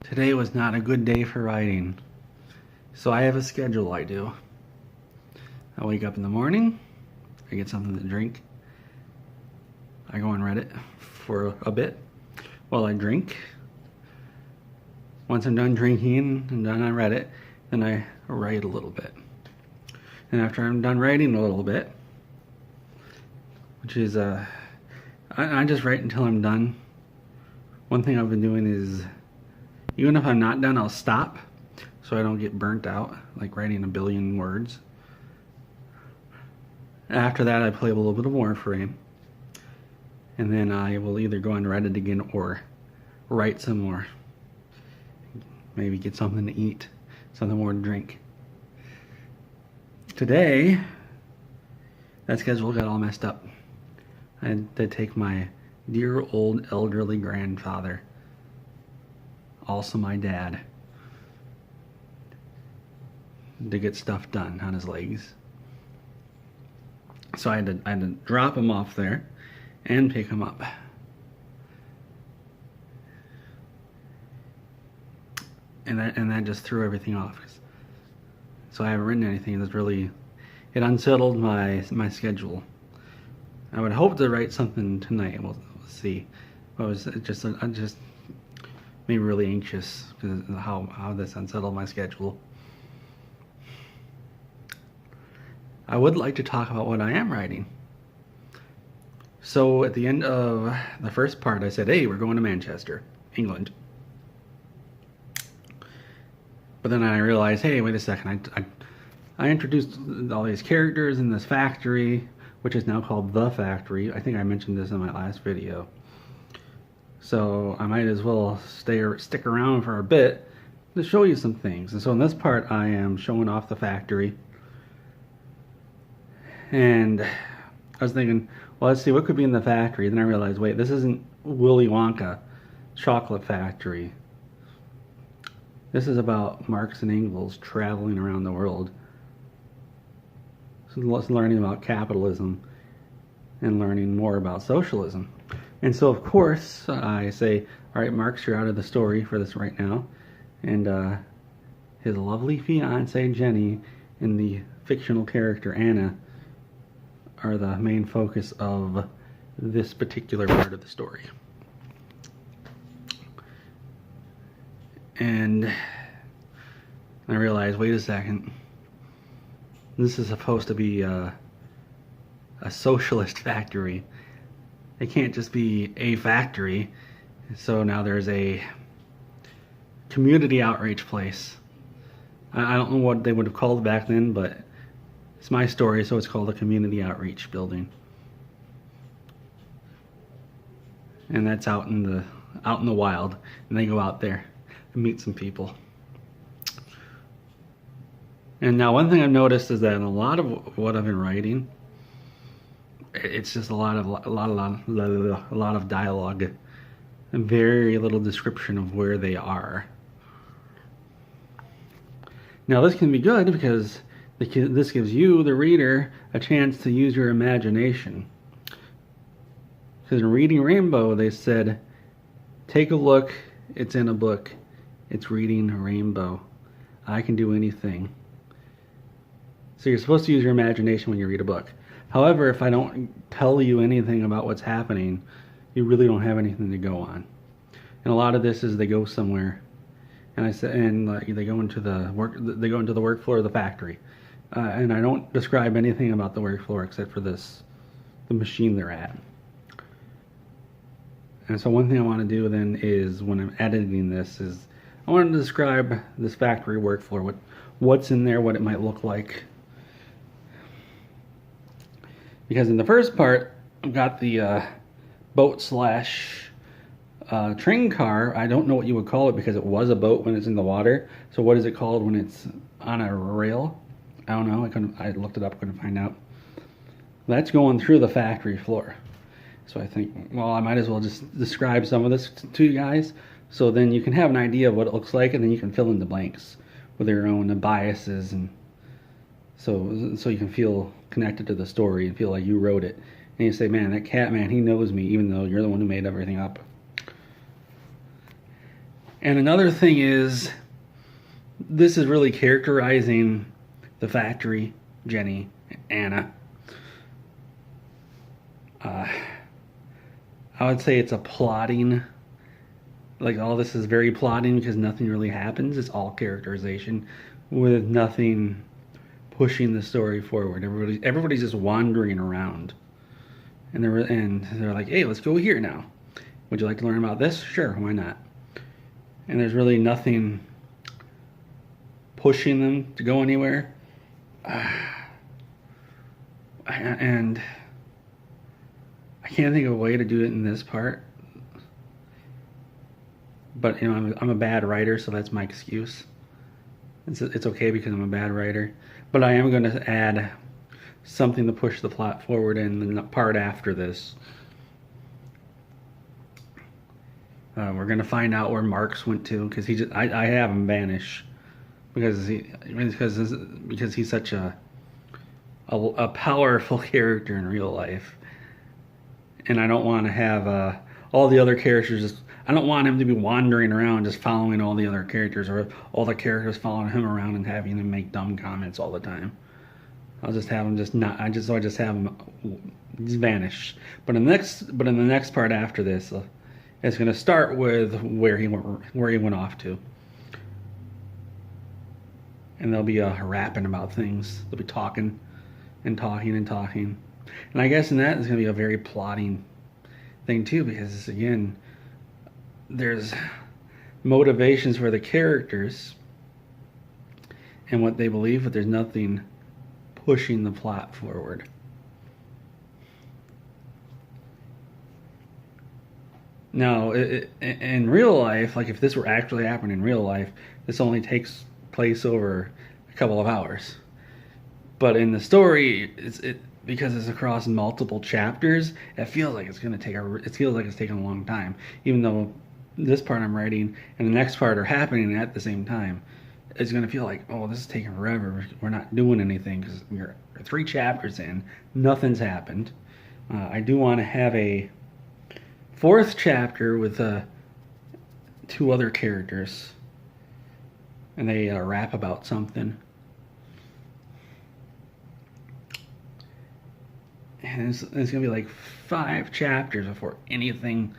Today was not a good day for writing. So I have a schedule I do. I wake up in the morning, I get something to drink, I go on Reddit for a bit while I drink. Once I'm done drinking and done on Reddit, then I write a little bit. And after I'm done writing a little bit, which is, I just write until I'm done. One thing I've been doing is, even if I'm not done, I'll stop so I don't get burnt out, like writing a billion words. After that, I play a little bit of Warframe, and then I will either go on Reddit again or write some more. Maybe get something to eat, something more to drink. Today, that schedule got all messed up. I had to take my dear old elderly grandfather, also my dad, to get stuff done on his legs. So I had to drop him off there and pick him up. And that just threw everything off. So I haven't written anything that's really, it unsettled my schedule. I would hope to write something tonight. We'll see. But it just made me really anxious because of how this unsettled my schedule. I would like to talk about what I am writing. So at the end of the first part, I said, hey, we're going to Manchester, England. But then I realized, hey, wait a second, I introduced all these characters in this factory, which is now called The Factory. I think I mentioned this in my last video. So I might as well stick around for a bit to show you some things. And so in this part, I am showing off the factory. And I was thinking, well, let's see, what could be in the factory? Then I realized, wait, this isn't Willy Wonka chocolate factory. This is about Marx and Engels traveling around the world, so learning about capitalism and learning more about socialism. And so, of course, I say, all right, Marx, you're out of the story for this right now. And his lovely fiancée, Jenny, and the fictional character, Anna, are the main focus of this particular part of the story. And I realized, wait a second, this is supposed to be a socialist factory. It can't just be a factory. So now there's a community outreach place. I don't know what they would have called it back then, but it's my story, so it's called a community outreach building. And that's out in the wild, and they go out there and meet some people. And now one thing I've noticed is that in a lot of what I've been writing, it's just a lot of dialogue and very little description of where they are. Now this can be good because this gives you, the reader, a chance to use your imagination. Because in Reading Rainbow, they said, take a look, it's in a book, it's reading Rainbow. I can do anything. So you're supposed to use your imagination when you read a book. However, if I don't tell you anything about what's happening, you really don't have anything to go on. And a lot of this is they go somewhere, and they go into the work floor of the factory, and I don't describe anything about the work floor except for the machine they're at. And so one thing I want to do then is, when I'm editing this, is I want to describe this factory work floor, what's in there, what it might look like. Because in the first part, I've got the boat slash train car. I don't know what you would call it because it was a boat when it's in the water. So what is it called when it's on a rail? I don't know. I looked it up, couldn't find out. That's going through the factory floor. So I think, well, I might as well just describe some of this to you guys, so then you can have an idea of what it looks like, and then you can fill in the blanks with your own biases, and so you can feel connected to the story and feel like you wrote it. And you say, man, that cat man, he knows me, even though you're the one who made everything up. And another thing is, this is really characterizing the factory, Jenny, Anna. I would say it's a plotting. Like, all this is very plotting because nothing really happens. It's all characterization with nothing pushing the story forward. Everybody's just wandering around. And they're like, hey, let's go here now. Would you like to learn about this? Sure, why not? And there's really nothing pushing them to go anywhere. And I can't think of a way to do it in this part. But, you know, I'm a bad writer, so that's my excuse. It's okay because I'm a bad writer. But I am going to add something to push the plot forward in the part after this. We're going to find out where Marx went to, because I have him vanish because he's such a powerful character in real life. And I don't want to have all the other characters I don't want him to be wandering around just following all the other characters, or all the characters following him around and having him make dumb comments all the time. I'll just have him I just have him just vanish. But in the next part after this, it's going to start with where he went off to. And they'll be rapping about things. They'll be talking and talking and talking. And I guess in that is going to be a very plotting thing too, because again, there's motivations for the characters and what they believe, but there's nothing pushing the plot forward. Now, in real life, like if this were actually happening in real life, this only takes place over a couple of hours. But in the story, because it's across multiple chapters, it feels like it's taking a long time, even though this part I'm writing and the next part are happening at the same time. It's going to feel like, oh, this is taking forever. We're not doing anything because we're 3 chapters in. Nothing's happened. I do want to have a 4th chapter with 2 other characters, and they rap about something. And it's going to be like 5 chapters before anything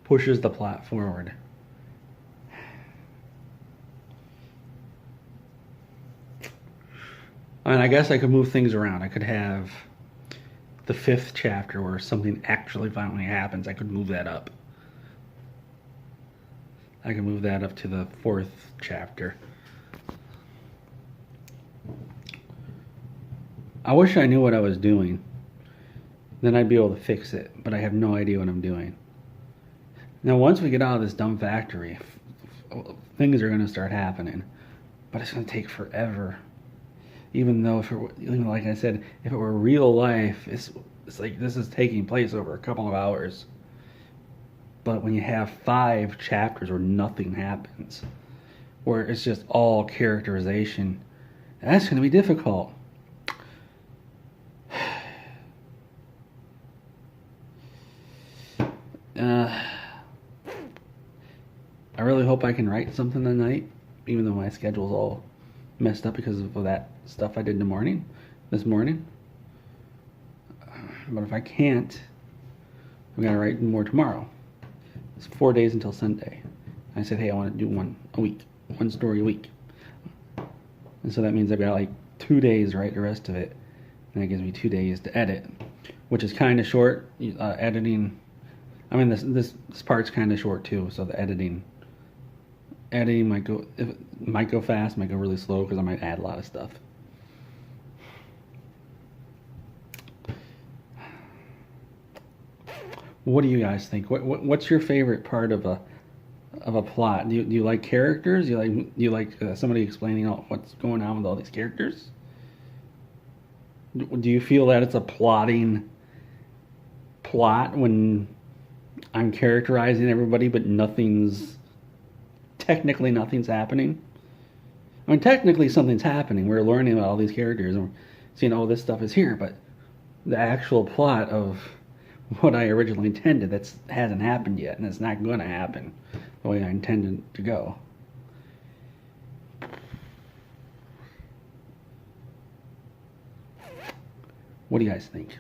pushes the plot forward. And I guess I could move things around. I could have the 5th chapter where something actually finally happens. I could move that up. I can move that up to the 4th chapter. I wish I knew what I was doing. Then I'd be able to fix it, but I have no idea what I'm doing. Now, once we get out of this dumb factory, things are going to start happening, but it's going to take forever. Even though, like I said, if it were real life, it's like this is taking place over a couple of hours. But when you have 5 chapters where nothing happens, where it's just all characterization, that's going to be difficult. I really hope I can write something tonight, even though my schedule's all messed up because of that stuff I did this morning. But if I can't, I'm gonna write more tomorrow. It's 4 days until Sunday. I said, hey, I want to do one story a week. And so that means I've got like 2 days to write the rest of it. And that gives me 2 days to edit, which is kind of short. Editing, I mean, this part's kind of short too, so the editing might go fast, might go really slow because I might add a lot of stuff. What do you guys think? What's your favorite part of a plot? Do you like characters? Do you like somebody explaining what's going on with all these characters? Do you feel that it's a plotting plot when I'm characterizing everybody, but technically nothing's happening? I mean, technically something's happening. We're learning about all these characters and we're seeing, oh, this stuff is here, but the actual plot of what I originally intended, that hasn't happened yet, and it's not going to happen. the way I intended it to go. What do you guys think?